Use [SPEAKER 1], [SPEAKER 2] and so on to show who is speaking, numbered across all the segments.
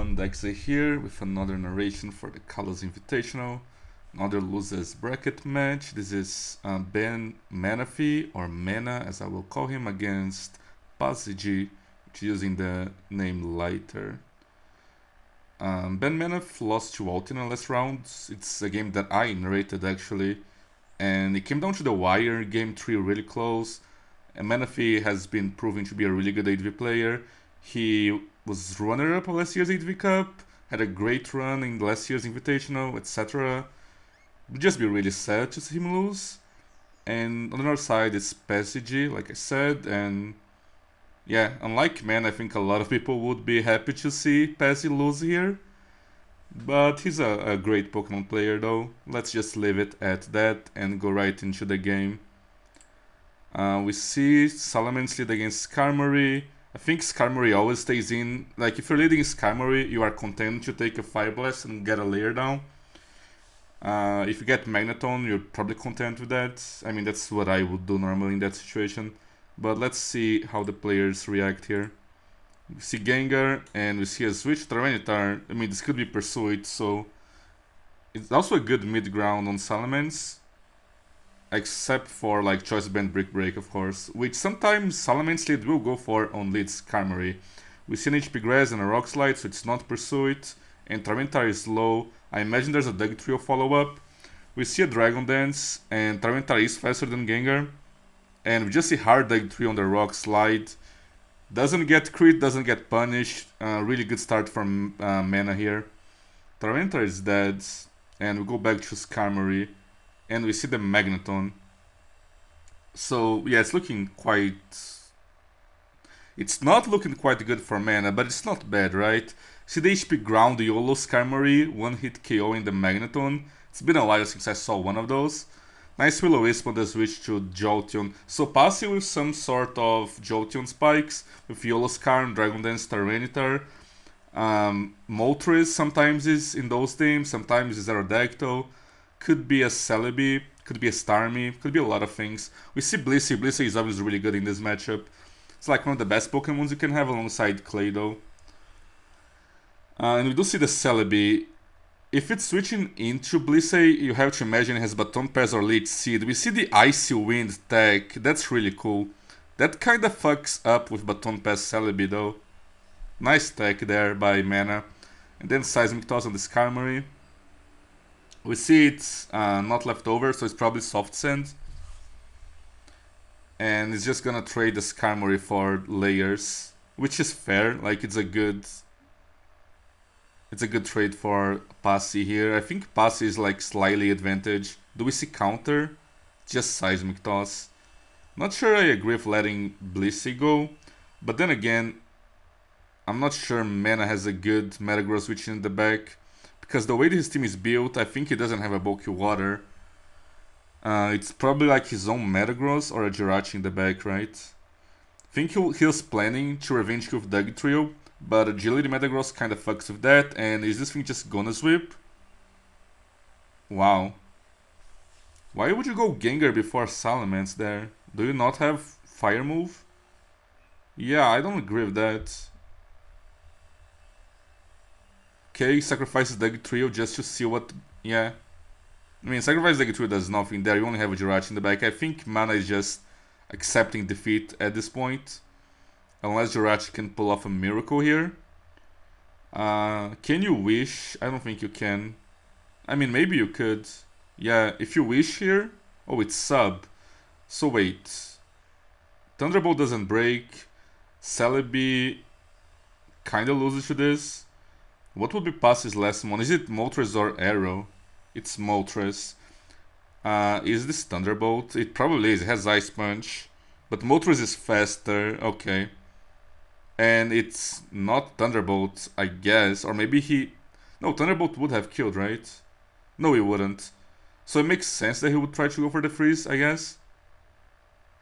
[SPEAKER 1] everyone, Dekzeh here with another narration for the CALLOUS Invitational. Another losers bracket match. This is Ben Menafee, or Mena as I will call him, against Passage, which is using the name Lighter. Ben Menafee lost to Alt in the last round. It's a game that I narrated actually, and it came down to the wire, game 3 really close. And Menafee has been proving to be a really good 8v player. He was runner-up of last year's 8v Cup, had a great run in last year's Invitational, etc. Would just be really sad to see him lose. And on the other side is Passage, like I said, and yeah, unlike Man, I think a lot of people would be happy to see Passage lose here. But he's a great Pokemon player though. Let's just leave it at that and go right into the game. We see Salamence lead against Skarmory. I think Skarmory always stays in. Like, if you're leading Skarmory, you are content to take a Fire Blast and get a layer down. If you get Magneton, you're probably content with that. I mean, that's what I would do normally in that situation. But let's see how the players react here. We see Gengar, and we see a switch Tyranitar. I mean, this could be Pursuit, so it's also a good mid-ground on Salamence. Except for like Choice Band Brick Break, of course, which sometimes Salamence lead will go for on lead Skarmory. We see an HP Grass and a Rock Slide, so it's not Pursuit, and Tyranitar is low. I imagine there's a Dugtrio follow-up. We see a Dragon Dance, and Tyranitar is faster than Gengar. And we just see hard Dugtrio on the Rock Slide. Doesn't get crit, doesn't get punished. Really good start from Mena here. Tyranitar is dead, and we go back to Skarmory. And we see the Magneton. So yeah, it's looking quite... It's not looking quite good for Mana, but it's not bad, right? See the HP ground YOLO Skarmory, one hit KO in the Magneton. It's been a while since I saw one of those. Nice Will-O-Wisp on the switch to Jolteon. So passive with some sort of Jolteon spikes, with YOLO Skarm, Dragon Dance, Tyranitar. Moltres sometimes is in those teams, sometimes is Aerodactyl. Could be a Celebi, could be a Starmie, could be a lot of things. We see Blissey. Blissey is obviously really good in this matchup. It's like one of the best Pokemons you can have alongside Claydol. And we do see the Celebi. If it's switching into Blissey, you have to imagine it has Baton Pass or Leech Seed. We see the Icy Wind tech, that's really cool. That kinda fucks up with Baton Pass Celebi though. Nice tech there by Mana. And then Seismic Toss on the Skarmory. We see it's not left over, so it's probably Soft Sand. And it's just gonna trade the Skarmory for layers, which is fair. Like, it's a good trade for Passy here. I think Passy is like slightly advantage. Do we see counter? Just Seismic Toss. Not sure I agree with letting Blissey go, but then again, I'm not sure Mana has a good Metagross switch in the back. Because the way his team is built, I think he doesn't have a bulky water. It's probably like his own Metagross or a Jirachi in the back, right? I think he was planning to revenge kill with Dugtrio, but Agility Metagross kinda fucks with that, and is this thing just gonna sweep? Wow. Why would you go Gengar before Salamence there? Do you not have Fire move? Yeah, I don't agree with that. Okay, sacrifices Dugtrio just to see what... Yeah. I mean, sacrifice Dugtrio does nothing there. You only have a Jirachi in the back. I think Mana is just accepting defeat at this point. Unless Jirachi can pull off a miracle here. Can you wish? I don't think you can. I mean, maybe you could. Yeah, if you wish here... Oh, it's sub. So wait. Thunderbolt doesn't break. Celebi kinda loses to this. What would be Passy's last one? Is it Moltres or Arrow? It's Moltres. Is this Thunderbolt? It probably is. It has Ice Punch. But Moltres is faster. Okay. And it's not Thunderbolt, I guess. Or maybe he... No, Thunderbolt would have killed, right? No, he wouldn't. So it makes sense that he would try to go for the freeze, I guess.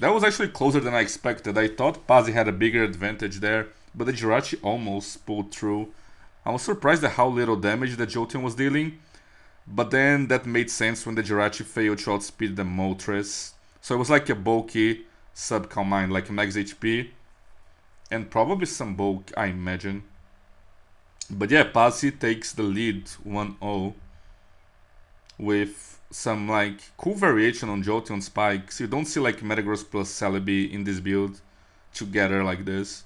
[SPEAKER 1] That was actually closer than I expected. I thought Passy had a bigger advantage there. But the Jirachi almost pulled through. I was surprised at how little damage the Jolteon was dealing, but then that made sense when the Jirachi failed to outspeed the Moltres. So it was like a bulky sub-Calm Mind, like a max HP, and probably some bulk, I imagine. But yeah, Pasi takes the lead 1-0 with some like cool variation on Jolteon spikes. You don't see like Metagross plus Celebi in this build together like this.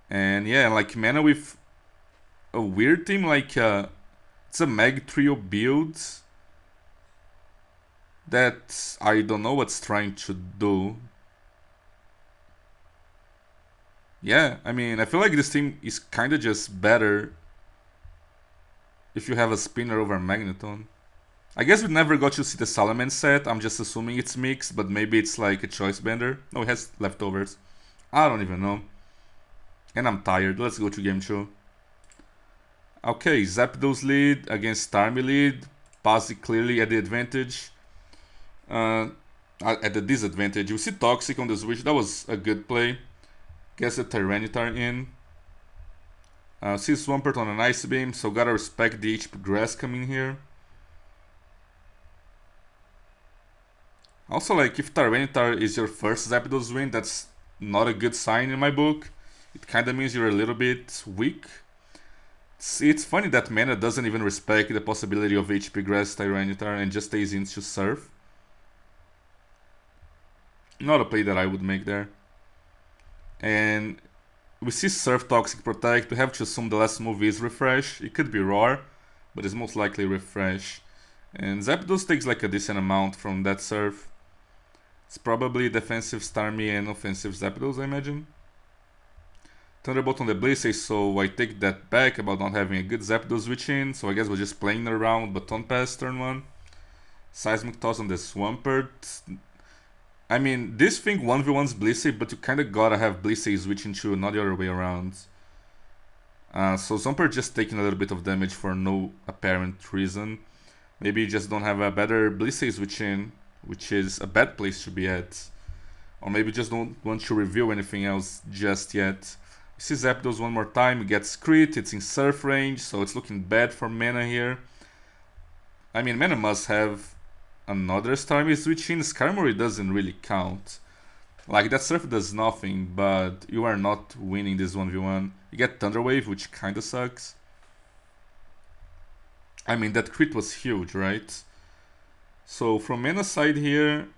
[SPEAKER 1] And yeah, like mana with a weird team, like it's a Mag Trio build that I don't know what's trying to do. Yeah, I mean, I feel like this team is kind of just better if you have a spinner over Magneton. I guess we never got to see the Salaman set. I'm just assuming it's mixed, but maybe it's like a choice bender. No, it has leftovers. I don't even know. And I'm tired. Let's go to game 2. Okay, Zapdos lead against Starmie lead. Pasi clearly at the advantage. At the disadvantage. You see Toxic on the switch. That was a good play. Gets the Tyranitar in. See Swampert on an Ice Beam, so gotta respect the HP Grass coming here. Also, like, if Tyranitar is your first Zapdos win, that's not a good sign in my book. It kinda means you're a little bit weak. It's funny that Mana doesn't even respect the possibility of HP Grass Tyranitar and just stays into Surf. Not a play that I would make there. And we see Surf Toxic Protect. We have to assume the last move is Refresh. It could be Roar, but it's most likely Refresh. And Zapdos takes like a decent amount from that Surf. It's probably defensive Starmie and offensive Zapdos, I imagine. Thunderbolt on the Blissey, so I take that back about not having a good Zapdos switch in. So I guess we're just playing around Baton Pass turn 1. Seismic Toss on the Swampert. I mean, this thing 1v1's Blissey, but you kinda gotta have Blissey switch into, not the other way around. So Swampert just taking a little bit of damage for no apparent reason. Maybe you just don't have a better Blissey switch in, which is a bad place to be at. Or maybe you just don't want to reveal anything else just yet. You see Zapdos one more time, it gets crit, it's in Surf range, so it's looking bad for Mana here. I mean, Mana must have another Starmie switch in. Skarmory doesn't really count. Like, that Surf does nothing, but you are not winning this 1v1. You get Thunder Wave, which kinda sucks. I mean, that crit was huge, right? So from Mana side here,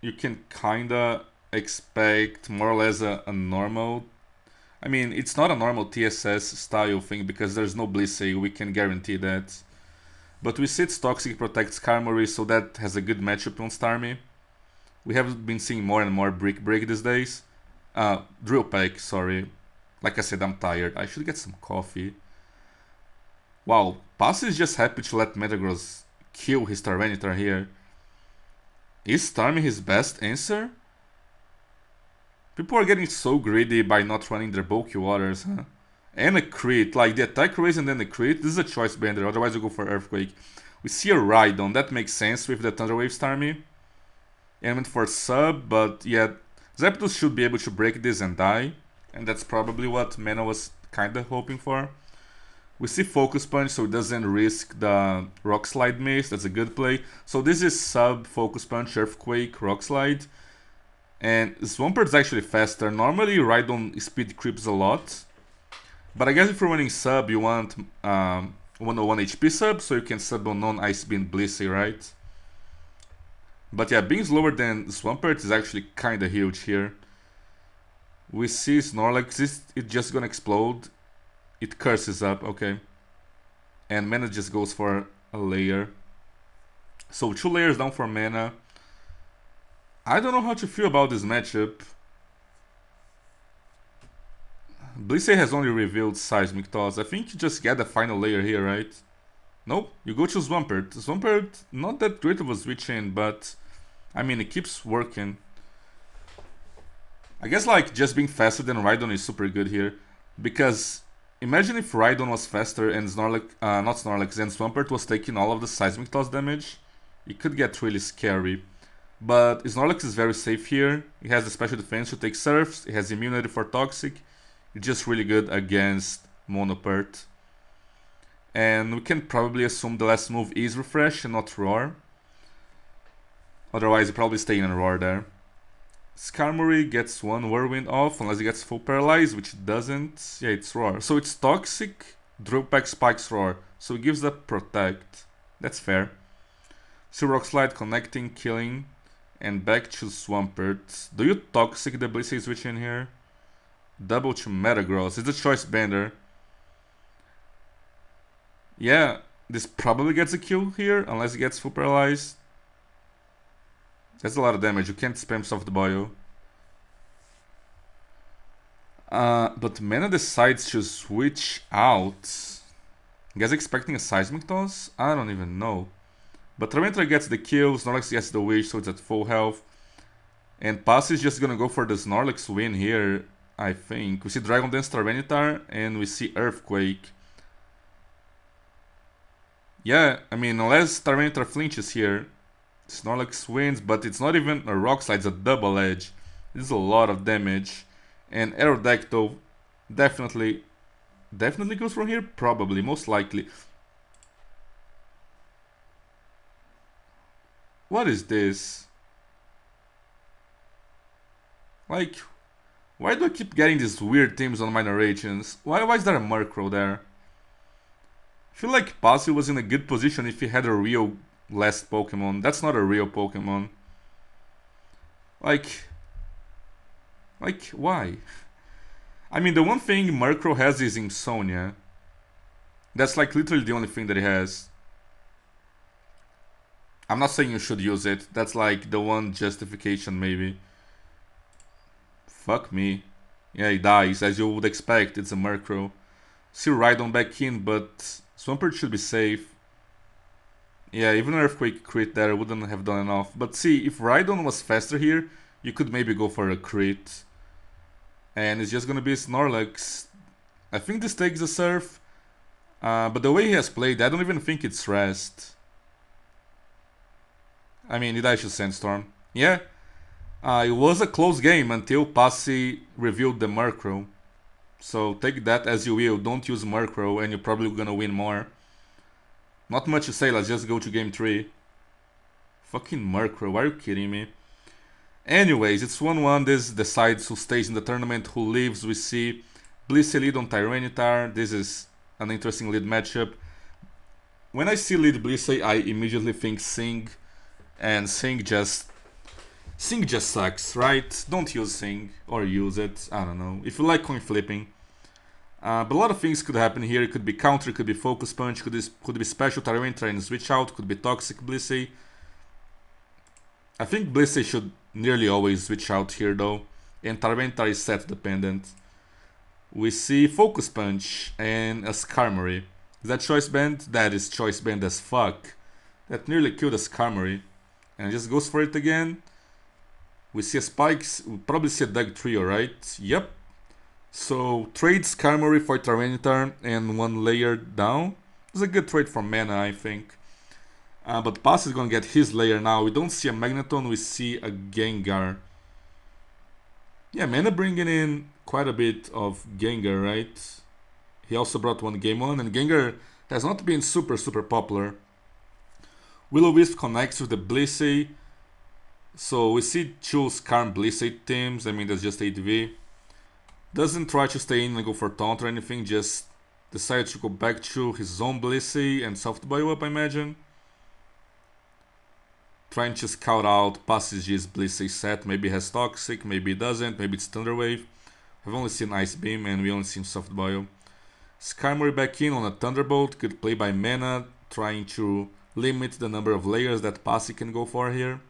[SPEAKER 1] you can kinda expect more or less a normal... I mean, it's not a normal TSS style thing because there's no Blissey, we can guarantee that. But we see it's Toxic protects Skarmory, so that has a good matchup on Starmie. We have been seeing more and more Brick Break these days. Drill Peck, sorry. Like I said, I'm tired. I should get some coffee. Wow, Pasi is just happy to let Metagross kill his Tyranitar here. Is Starmie his best answer? People are getting so greedy by not running their bulky waters, huh? And a crit, like the attack raise and then the crit. This is a choice bender, otherwise you go for Earthquake. We see a Rhydon, that makes sense with the Thunder Wave Starmie. And went for sub, but yeah, Zapdos should be able to break this and die. And that's probably what Mana was kinda hoping for. We see Focus Punch, so it doesn't risk the Rock Slide miss. That's a good play. So this is sub, Focus Punch, Earthquake, Rock Slide. And Swampert is actually faster. Normally Rhydon speed creeps a lot. But I guess if you're running sub, you want 101 HP sub, so you can sub on non-Ice Beam Blissey, right? But yeah, being slower than Swampert is actually kinda huge here. We see Snorlax, it's just gonna explode. It curses up, okay. And Mana just goes for a layer. So 2 layers down for Mana. I don't know how to feel about this matchup. Blissey has only revealed Seismic Toss. I think you just get the final layer here, right? Nope, you go to Swampert. Swampert, not that great of a switch in, but I mean, it keeps working. I guess like just being faster than Rhydon is super good here. Because imagine if Rhydon was faster and Snorlax, not Snorlax, and Swampert was taking all of the Seismic Toss damage. It could get really scary. But Snorlax is very safe here. It has the special defense to take Surfs. It has immunity for Toxic. It's just really good against Monopert. And we can probably assume the last move is Refresh and not Roar. Otherwise, you probably stay in a Roar there. Skarmory gets one Whirlwind off unless it gets full paralyzed, which it doesn't. Yeah, it's Roar. So it's Toxic, Drill Peck, Spikes, Roar. So it gives that Protect. That's fair. So Rock Slide, connecting, killing, and back to Swampert. Do you Toxic the Blissey switch in here? Double to Metagross. It's a Choice Bender. Yeah, this probably gets a kill here, unless it gets full paralyzed. That's a lot of damage. You can't spam Soft Boil. But Mana decides to switch out. You guys expecting a Seismic Toss? I don't even know. But Tyranitar gets the kill, Snorlax gets the Wish, so it's at full health. And Pass is just gonna go for the Snorlax win here, I think. We see Dragon Dance Tyranitar, and we see Earthquake. Yeah, I mean, unless Tyranitar flinches here, Snorlax wins, but it's not even a Rock Slide, it's a Double Edge. This is a lot of damage. And Aerodactyl definitely goes from here? Probably, most likely. What is this? Like, why do I keep getting these weird themes on my narrations? Why is there a Murkrow there? I feel like Passy was in a good position if he had a real last Pokemon. That's not a real Pokemon. Like, why? I mean, the one thing Murkrow has is Insomnia. That's like literally the only thing that he has. I'm not saying you should use it. That's like the one justification, maybe. Fuck me. Yeah, he dies, as you would expect. It's a Murkrow. See Rhydon back in, but Swampert should be safe. Yeah, even an Earthquake crit there wouldn't have done enough. But see, if Rhydon was faster here, you could maybe go for a crit. And it's just gonna be Snorlax. I think this takes the Surf. But the way he has played, I don't even think it's Rest. I mean, it actually Sandstorm. Yeah. It was a close game until Passy revealed the Murkrow. So take that as you will. Don't use Murkrow and you're probably gonna win more. Not much to say, let's just go to game 3. Fucking Murkrow, are you kidding me? Anyways, it's 1-1. This decides who stays in the tournament, who leaves. We see Blissey lead on Tyranitar. This is an interesting lead matchup. When I see lead Blissey, I immediately think Sing. And Sing just sucks, right? Don't use Sing, or use it, I don't know. If you like coin flipping. But a lot of things could happen here. It could be counter, it could be focus punch, could be special Tyranitar and switch out, could be toxic Blissey. I think Blissey should nearly always switch out here though. And Tyranitar is set dependent. We see focus punch and a Skarmory. Is that choice band? That is choice band as fuck. That nearly killed a Skarmory. And just goes for it again. We see a Spikes, we probably see a Doug Trio, right? Yep. So, trade Skarmory for Tyranitar and one layer down. It's a good trade for mana, I think. But Pass is gonna get his layer now. We don't see a Magneton, we see a Gengar. Yeah, mana bringing in quite a bit of Gengar, right? He also brought one game on, and Gengar has not been super popular. Will-O-Wisp connects with the Blissey. So we see two Skarm Blissey teams. I mean, that's just 8v. Doesn't try to stay in and go for taunt or anything. Just decides to go back to his own Blissey and soft boil up, I imagine. Trying to scout out Passage's Blissey set. Maybe it has Toxic, maybe it doesn't. Maybe it's Thunder Wave. I've only seen Ice Beam and we only seen soft boil. Skarmory back in on a Thunderbolt. Good play by Mana. Trying to limit the number of layers that Passy can go for here.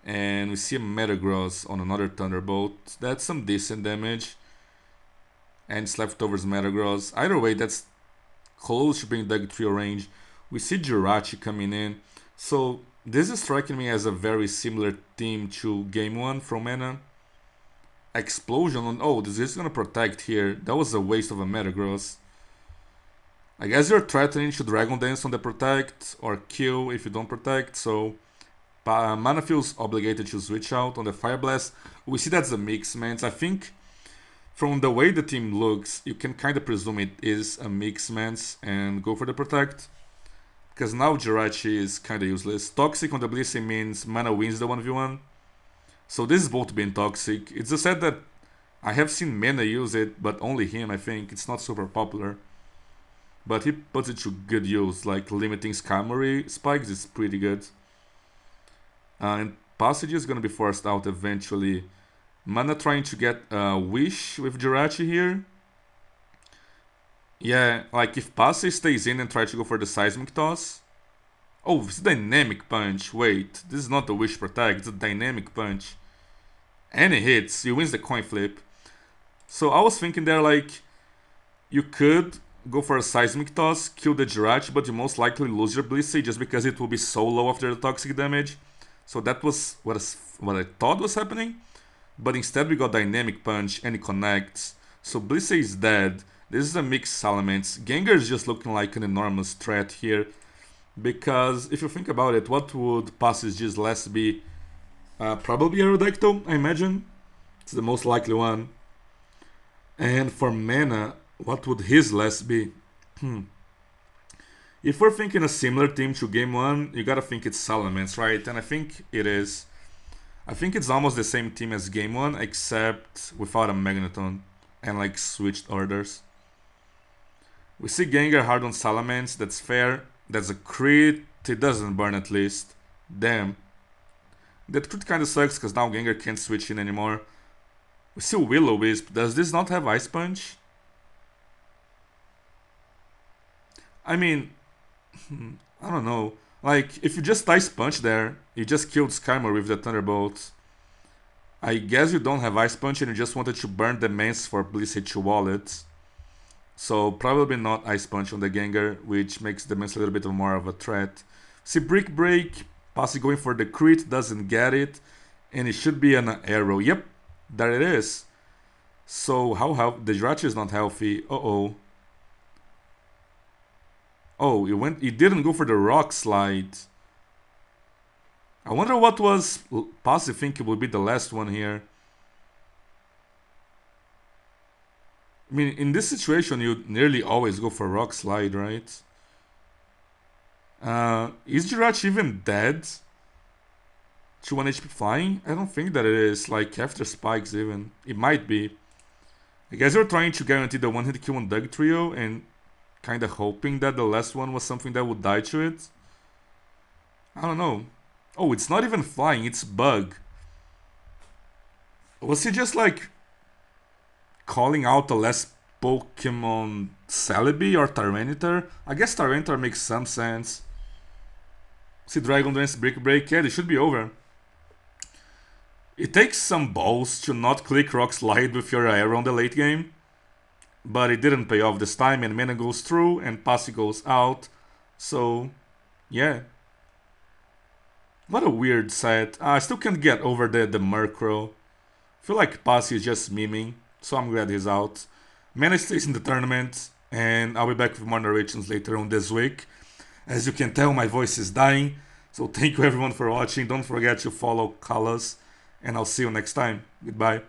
[SPEAKER 1] And we see a Metagross on another Thunderbolt. That's some decent damage. And it's leftovers Metagross. Either way, that's close to being Doug Trio range. We see Jirachi coming in. So this is striking me as a very similar team to Game 1 from Mana. Explosion on... Oh, this is going to protect here. That was a waste of a Metagross. I guess you're threatening to Dragon Dance on the protect or kill if you don't protect. So Mana feels obligated to switch out on the Fire Blast. We see that's a mix, man. I think from the way the team looks, you can kind of presume it is a mix, man, and go for the protect. Because now Jirachi is kind of useless. Toxic on the Blissey means Mana wins the 1v1. So this is both being toxic. It's a set that I have seen Mena use it, but only him, I think. It's not super popular. But he puts it to good use, like limiting Skarmory spikes is pretty good. And Passage is gonna be forced out eventually. Mana trying to get Wish with Jirachi here. Yeah, like if Passage stays in and try to go for the Seismic Toss. Oh, it's Dynamic Punch. Wait, this is not the Wish Protect, it's a Dynamic Punch. And it hits, he wins the coin flip. So I was thinking there like, you could go for a Seismic Toss, kill the Jirachi, but you most likely lose your Blissey just because it will be so low after the toxic damage. So that was what I thought was happening. But instead we got Dynamic Punch and it connects. So Blissey is dead. This is a mixed Salamence. Gengar is just looking like an enormous threat here. Because if you think about it, what would Passage G's last be? Probably Aerodactyl, I imagine. It's the most likely one. And for mana, what would his last be? If we're thinking a similar team to Game 1, you gotta think it's Salamence, right? And I think it is. I think it's almost the same team as Game 1, except without a Magneton and like switched orders. We see Gengar hard on Salamence, that's fair. That's a crit, it doesn't burn at least. Damn. That crit kinda sucks because now Gengar can't switch in anymore. We see Will-O-Wisp, does this not have Ice Punch? I mean, I don't know. Like, if you just Ice Punch there, you just killed Skarmory with the Thunderbolt. I guess you don't have Ice Punch and you just wanted to burn the Mance for Blissey to wallet. So probably not Ice Punch on the Gengar, which makes the Mance a little bit more of a threat. See Brick Break, Passy going for the crit, doesn't get it. And it should be an arrow. Yep, there it is. So how the Jirachi is not healthy. Uh-oh. Oh, it didn't go for the Rock Slide. I wonder what was Passy thinking would be the last one here. I mean, in this situation, you nearly always go for Rock Slide, right? Is Jirachi even dead? To 1 HP flying? I don't think that it is. Like, after spikes even. It might be. I guess you're trying to guarantee the one-hit kill on Dugtrio and kinda hoping that the last one was something that would die to it. I don't know. Oh, it's not even flying, it's bug. Was he just like calling out the last Pokemon Celebi or Tyranitar? I guess Tyranitar makes some sense. See Dragon Dance Brick Break, yeah, this should be over. It takes some balls to not click Rock Slide with your arrow on the late game. But it didn't pay off this time and Mana goes through and Passy goes out. So, yeah. What a weird set. I still can't get over the Murkrow. I feel like Passy is just memeing, so I'm glad he's out. Mana stays in the tournament, and I'll be back with more narrations later on this week. As you can tell, my voice is dying, so thank you everyone for watching. Don't forget to follow CALLOUS, and I'll see you next time. Goodbye.